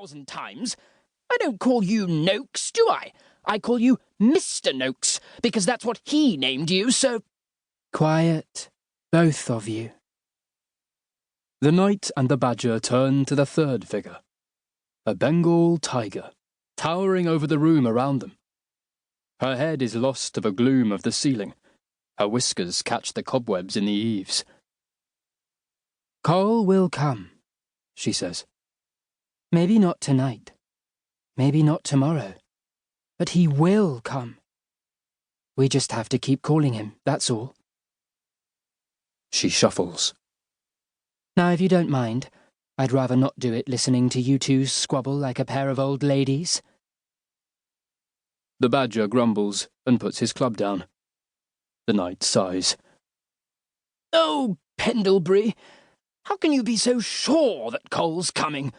1,000 times. I don't call you Noakes, do I? I call you Mr. Noakes, because that's what he named you, so—" "Quiet, both of you." The knight and the badger turned to the third figure, a Bengal tiger, towering over the room around them. Her head is lost to the gloom of the ceiling. Her whiskers catch the cobwebs in the eaves. "Cole will come," she says. "Maybe not tonight. Maybe not tomorrow. But he will come. We just have to keep calling him, that's all." She shuffles. "Now, if you don't mind, I'd rather not do it listening to you two squabble like a pair of old ladies." The badger grumbles and puts his club down. The knight sighs. "Oh, Pendlebury, how can you be so sure that Cole's coming?"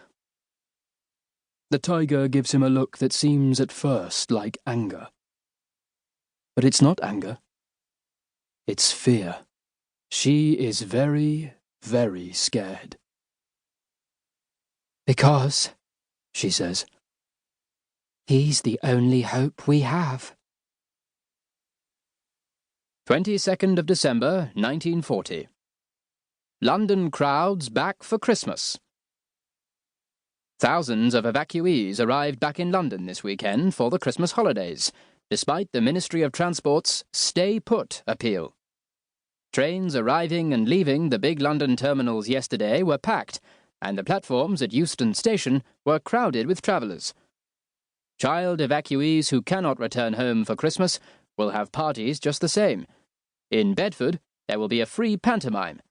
The tiger gives him a look that seems at first like anger. But it's not anger. It's fear. She is very, very scared. "Because," she says, "he's the only hope we have." 22nd of December, 1940. London crowds back for Christmas. Thousands of evacuees arrived back in London this weekend for the Christmas holidays, despite the Ministry of Transport's Stay Put appeal. Trains arriving and leaving the big London terminals yesterday were packed, and the platforms at Euston Station were crowded with travellers. Child evacuees who cannot return home for Christmas will have parties just the same. In Bedford, there will be a free pantomime.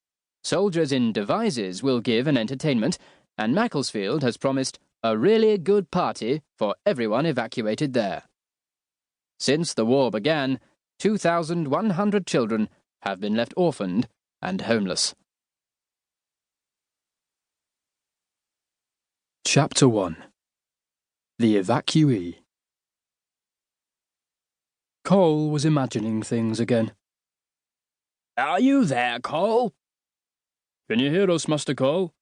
Soldiers in Devizes will give an entertainment, and Macclesfield has promised a really good party for everyone evacuated there. Since the war began, 2,100 children have been left orphaned and homeless. Chapter 1. The Evacuee. Cole was imagining things again. "Are you there, Cole?" "Can you hear us, Master Cole?"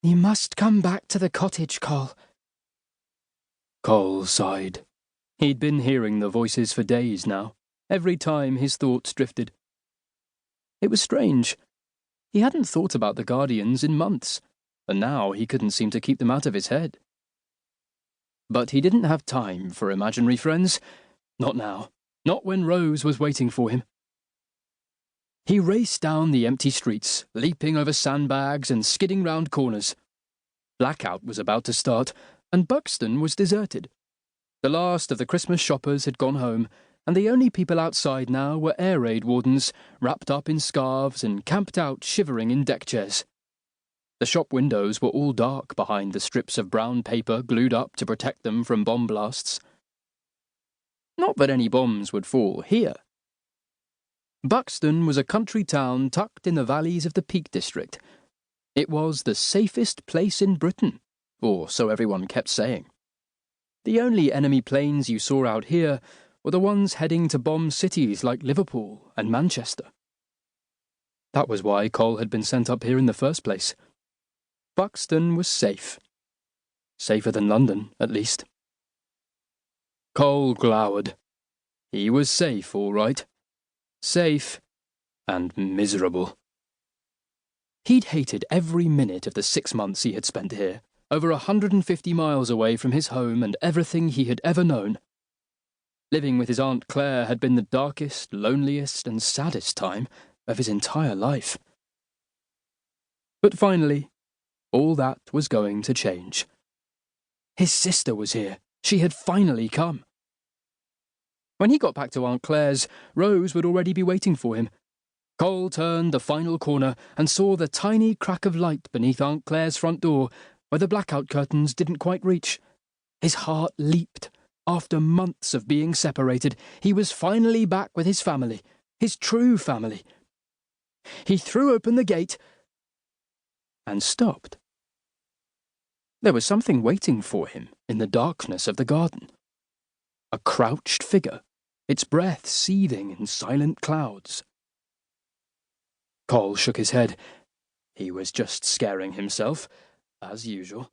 "You must come back to the cottage, Cole." Cole sighed. He'd been hearing the voices for days now, every time his thoughts drifted. It was strange. He hadn't thought about the Guardians in months, and now he couldn't seem to keep them out of his head. But he didn't have time for imaginary friends. Not now. Not when Rose was waiting for him. He raced down the empty streets, leaping over sandbags and skidding round corners. Blackout was about to start, and Buxton was deserted. The last of the Christmas shoppers had gone home, and the only people outside now were air raid wardens, wrapped up in scarves and camped out shivering in deck chairs. The shop windows were all dark behind the strips of brown paper glued up to protect them from bomb blasts. Not that any bombs would fall here. Buxton was a country town tucked in the valleys of the Peak District. It was the safest place in Britain, or so everyone kept saying. The only enemy planes you saw out here were the ones heading to bomb cities like Liverpool and Manchester. That was why Cole had been sent up here in the first place. Buxton was safe. Safer than London, at least. Cole glowered. He was safe, all right. Safe and miserable. He'd hated every minute of the 6 months he had spent here, over 150 miles away from his home and everything he had ever known. Living with his Aunt Claire had been the darkest, loneliest, and saddest time of his entire life. But finally, all that was going to change. His sister was here. She had finally come. When he got back to Aunt Claire's, Rose would already be waiting for him. Cole turned the final corner and saw the tiny crack of light beneath Aunt Claire's front door, where the blackout curtains didn't quite reach. His heart leaped. After months of being separated, he was finally back with his family, his true family. He threw open the gate and stopped. There was something waiting for him in the darkness of the garden. A crouched figure, its breath seething in silent clouds. Cole shook his head. He was just scaring himself, as usual.